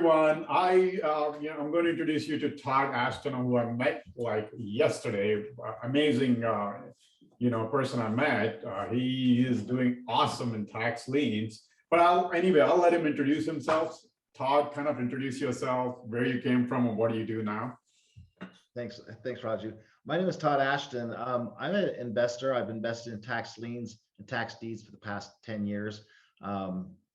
Everyone. I'm going to introduce you to Todd Aston, who I met like yesterday. Amazing, person I met. He is doing awesome in tax liens. But I'll let him introduce himself. Todd, kind of introduce yourself, where you came from, and what do you do now? Thanks, Raju. My name is Todd Ashton. I'm an investor. I've invested in tax liens and tax deeds for the past 10 years.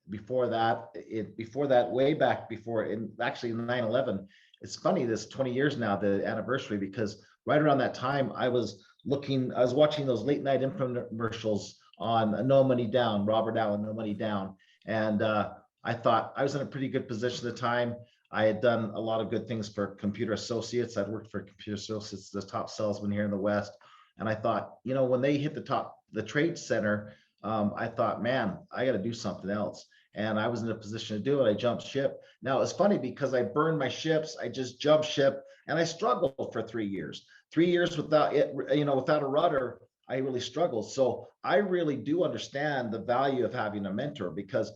Before that, way back before, in 9/11, it's funny, this 20 years now, the anniversary, because right around that time, I was watching those late night infomercials on No Money Down, Robert Allen, No Money Down. And I thought I was in a pretty good position at the time. I had done a lot of good things for Computer Associates. I'd worked for Computer Associates, the top salesman here in the West. And I thought, when they hit the trade center, I thought, man, I got to do something else. And I was in a position to do it. I jumped ship. Now it's funny because I burned my ships. I just jumped ship and I struggled for 3 years. 3 years without it, without a rudder, I really struggled. So I really do understand the value of having a mentor, because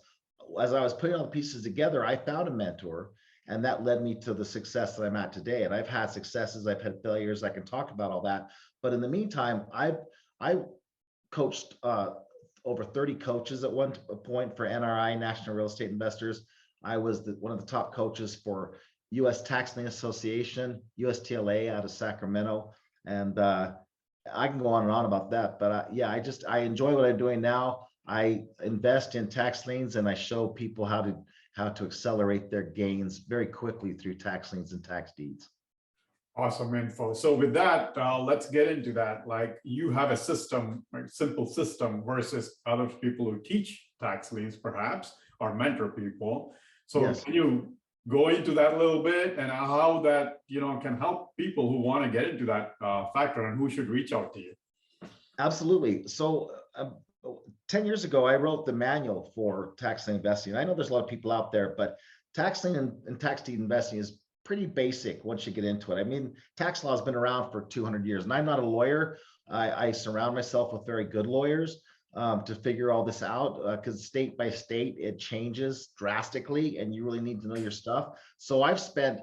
as I was putting all the pieces together, I found a mentor, and that led me to the success that I'm at today. And I've had successes, I've had failures. I can talk about all that. But in the meantime, I coached over 30 coaches at one point for NRI, National Real Estate Investors. I was one of the top coaches for U.S. Tax Lien Association, USTLA out of Sacramento. And I can go on and on about that. But I enjoy what I'm doing now. I invest in tax liens and I show people how to accelerate their gains very quickly through tax liens and tax deeds. Awesome info. So with that, let's get into that. Like, you have a system, like simple system, versus other people who teach tax liens, perhaps, or mentor people. So yes. Can you go into that a little bit, and how that can help people who want to get into that factor, and who should reach out to you? Absolutely. So 10 years ago, I wrote the manual for tax lien investing. I know there's a lot of people out there, but tax lien and tax deed investing is pretty basic once you get into it. I mean, tax law has been around for 200 years, and I'm not a lawyer. I surround myself with very good lawyers to figure all this out, because state by state, it changes drastically, and you really need to know your stuff. So I've spent,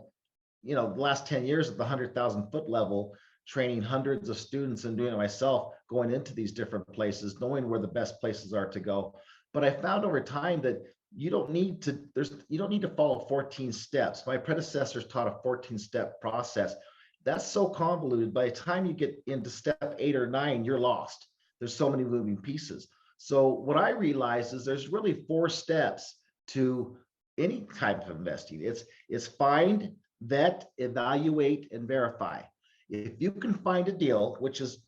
the last 10 years at the 100,000 foot level, training hundreds of students and doing it myself, going into these different places, knowing where the best places are to go. But I found over time that you don't need to follow 14 steps. My predecessors taught a 14-step process. That's so convoluted. By the time you get into step 8 or 9, you're lost. There's so many moving pieces. So what I realized is there's really 4 steps to any type of investing. It's find, vet, evaluate, and verify. If you can find a deal, which is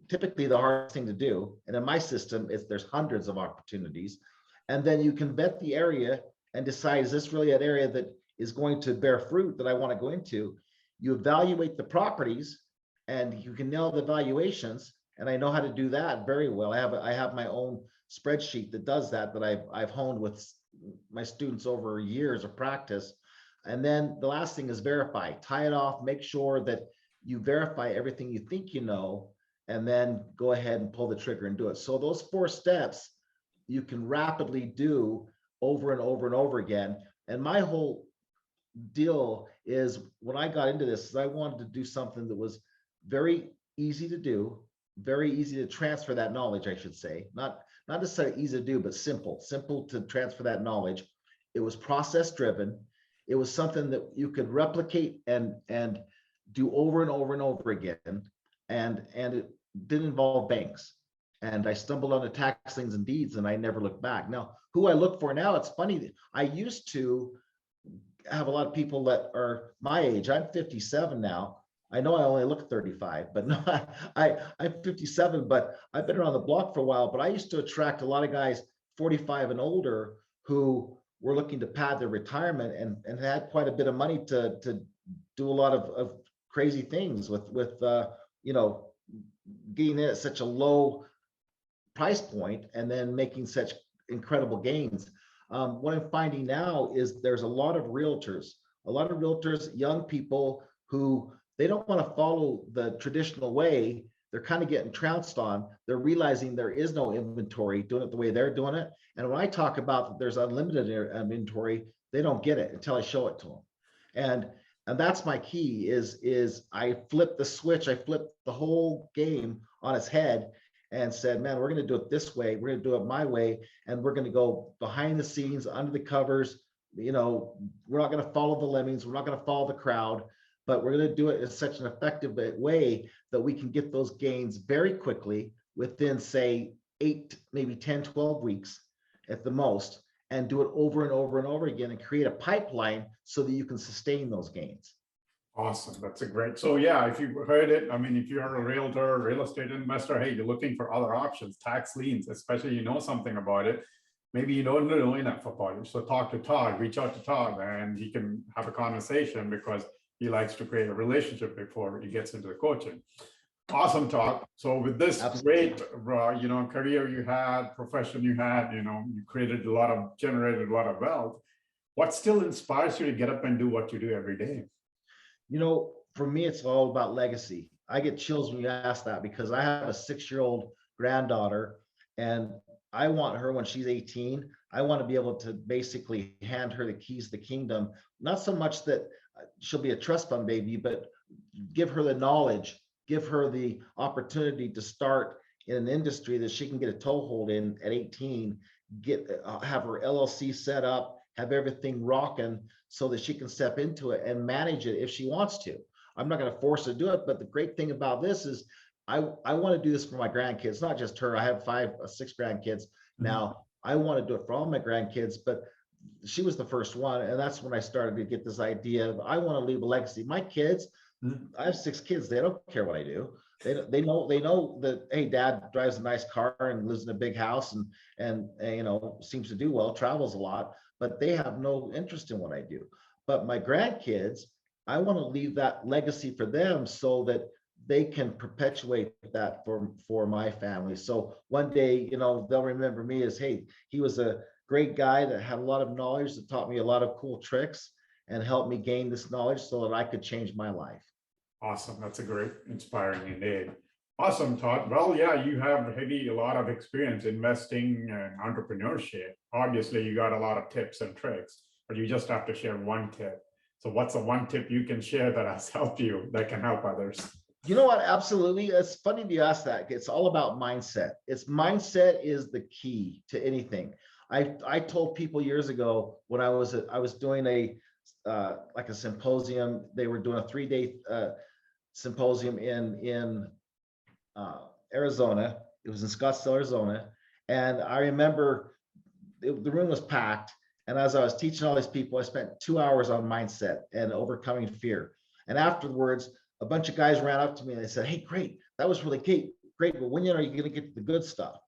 typically the hardest thing to do, and in my system, there's hundreds of opportunities, and then you can vet the area and decide, is this really an area that is going to bear fruit that I want to go into? You evaluate the properties, and you can nail the valuations, and I know how to do that very well. I have my own spreadsheet that does that I've honed with my students over years of practice. And then the last thing is verify. Tie it off, make sure that you verify everything you think you know, and then go ahead and pull the trigger and do it. So those 4 steps you can rapidly do over and over and over again. And my whole deal is, when I got into this, is I wanted to do something that was very easy to do, very easy to transfer that knowledge, I should say. Not necessarily easy to do, but simple to transfer that knowledge. It was process driven. It was something that you could replicate and do over and over and over again. And it didn't involve banks. And I stumbled onto tax liens and deeds, and I never looked back. Now, who I look for now, it's funny. I used to have a lot of people that are my age. I'm 57 now. I know I only look 35, but no, I'm 57, but I've been around the block for a while. But I used to attract a lot of guys 45 and older who were looking to pad their retirement and had quite a bit of money to do a lot of crazy things with getting in at such a low price point and then making such incredible gains. What I'm finding now is there's a lot of realtors, young people who they don't want to follow the traditional way. They're kind of getting trounced on. They're realizing there is no inventory doing it the way they're doing it. And when I talk about that there's unlimited inventory, they don't get it until I show it to them. And that's my key is I flipped the switch, I flipped the whole game on its head and said, man, we're going to do it this way. We're going to do it my way. And we're going to go behind the scenes, under the covers. You know, we're not going to follow the lemmings. We're not going to follow the crowd, but we're going to do it in such an effective way that we can get those gains very quickly within, say, 8, maybe 10, 12 weeks at the most, and do it over and over and over again and create a pipeline so that you can sustain those gains. Awesome. That's a great. So yeah, if you heard it, I mean, if you're a realtor, real estate investor, hey, you're looking for other options, tax liens, especially you know something about it. Maybe you don't know enough about it. So talk to Todd, reach out to Todd, and he can have a conversation because he likes to create a relationship before he gets into the coaching. Awesome, Todd. So with this great, you know, career you had, profession you had, you know, you created generated a lot of wealth. What still inspires you to get up and do what you do every day? You know, for me, it's all about legacy. I get chills when you ask that because I have a 6-year-old granddaughter, and I want her when she's 18. I want to be able to basically hand her the keys to the kingdom. Not so much that she'll be a trust fund baby, but give her the knowledge, give her the opportunity to start in an industry that she can get a toehold in at 18, have her LLC set up, have everything rocking so that she can step into it and manage it if she wants to. I'm not going to force her to do it, but the great thing about this is I want to do this for my grandkids, not just her. I have 6 grandkids now. I want to do it for all my grandkids, but she was the first one. And that's when I started to get this idea of I want to leave a legacy. My kids, I have 6 kids. They don't care what I do. They know that, hey, dad drives a nice car and lives in a big house and you know, seems to do well, travels a lot, but they have no interest in what I do. But my grandkids, I want to leave that legacy for them so that they can perpetuate that for my family. So one day, you know, they'll remember me as, hey, he was a great guy that had a lot of knowledge, that taught me a lot of cool tricks and helped me gain this knowledge so that I could change my life. Awesome. That's a great, inspiring indeed. Awesome, Todd. Well, yeah, you have a lot of experience investing and entrepreneurship. Obviously, you got a lot of tips and tricks, but you just have to share one tip. So what's the one tip you can share that has helped you, that can help others? You know what? Absolutely. It's funny you ask that. It's all about mindset. Mindset is the key to anything. I told people years ago when I was doing a like a symposium. They were doing a 3-day symposium in Arizona. It was in Scottsdale, Arizona, and I remember the room was packed. And as I was teaching all these people, I spent 2 hours on mindset and overcoming fear. And afterwards, a bunch of guys ran up to me and they said, "Hey, great, that was really great, but when are you going to get to the good stuff?"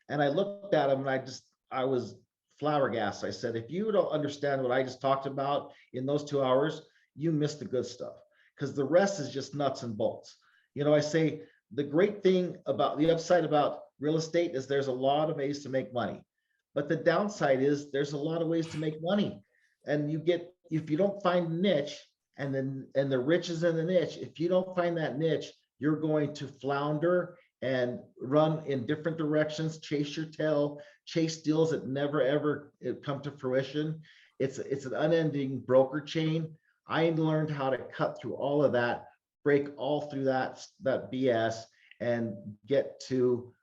And I looked at them and I was flabbergasted. I said, if you don't understand what I just talked about in those 2 hours, you missed the good stuff, because the rest is just nuts and bolts. You know, I say the great thing about the upside about real estate is there's a lot of ways to make money, but the downside is there's a lot of ways to make money. And if you don't find a niche, and the rich is in the niche, if you don't find that niche, you're going to flounder and run in different directions, chase your tail, chase deals that never ever come to fruition. It's an unending broker chain. I learned how to cut through all of that, break all through that BS, and get to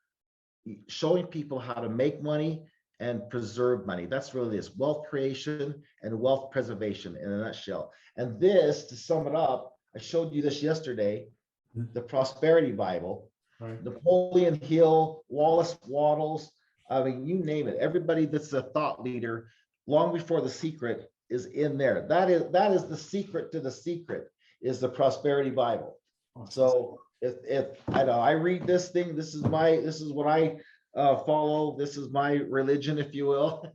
showing people how to make money and preserve money. That's really this wealth creation and wealth preservation in a nutshell. And this, to sum it up, I showed you this yesterday, the Prosperity Bible. Right. Napoleon Hill, Wallace Wattles, I mean, you name it. Everybody that's a thought leader long before The Secret is in there. That is the secret to the secret, is the Prosperity Bible. Awesome. So if I read this thing, this is what I follow. This is my religion, if you will.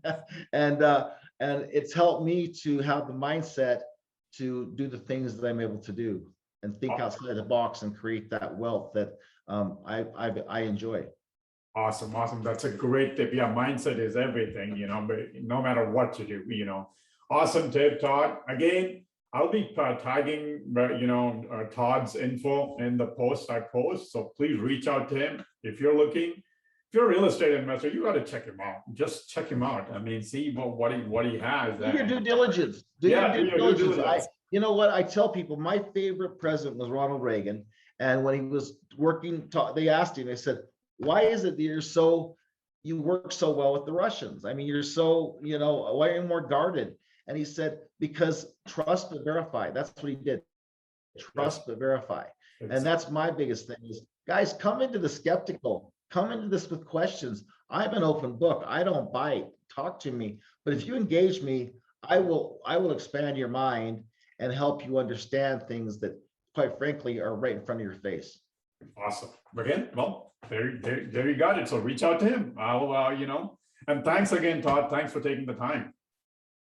and it's helped me to have the mindset to do the things that I'm able to do and think outside the box and create that wealth that I enjoy. Awesome. That's a great tip. Yeah, mindset is everything, you know, but no matter what you do, you know. Awesome tip, Todd. Again, I'll be tagging, Todd's info in the post I post. So please reach out to him if you're looking. if you're a real estate investor, you got to check him out. Just check him out. I mean, see what he has. Do your due diligence. Do Yeah, your do due your due diligence. diligence. You know what? I tell people my favorite president was Ronald Reagan. And when he was working, they asked him, they said, why is it that you work so well with the Russians? I mean, you're so, why are you more guarded? And he said, because trust but verify. That's what he did. Trust but verify. And that's my biggest thing is, guys, come into the skeptical, come into this with questions. I'm an open book. I don't bite. Talk to me. But if you engage me, I will expand your mind and help you understand things that, quite frankly, are right in front of your face. Awesome. Again, well, there you got it. So reach out to him. And thanks again, Todd. Thanks for taking the time.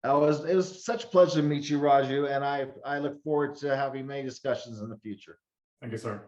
It was such a pleasure to meet you, Raju, and I look forward to having many discussions in the future. Thank you, sir.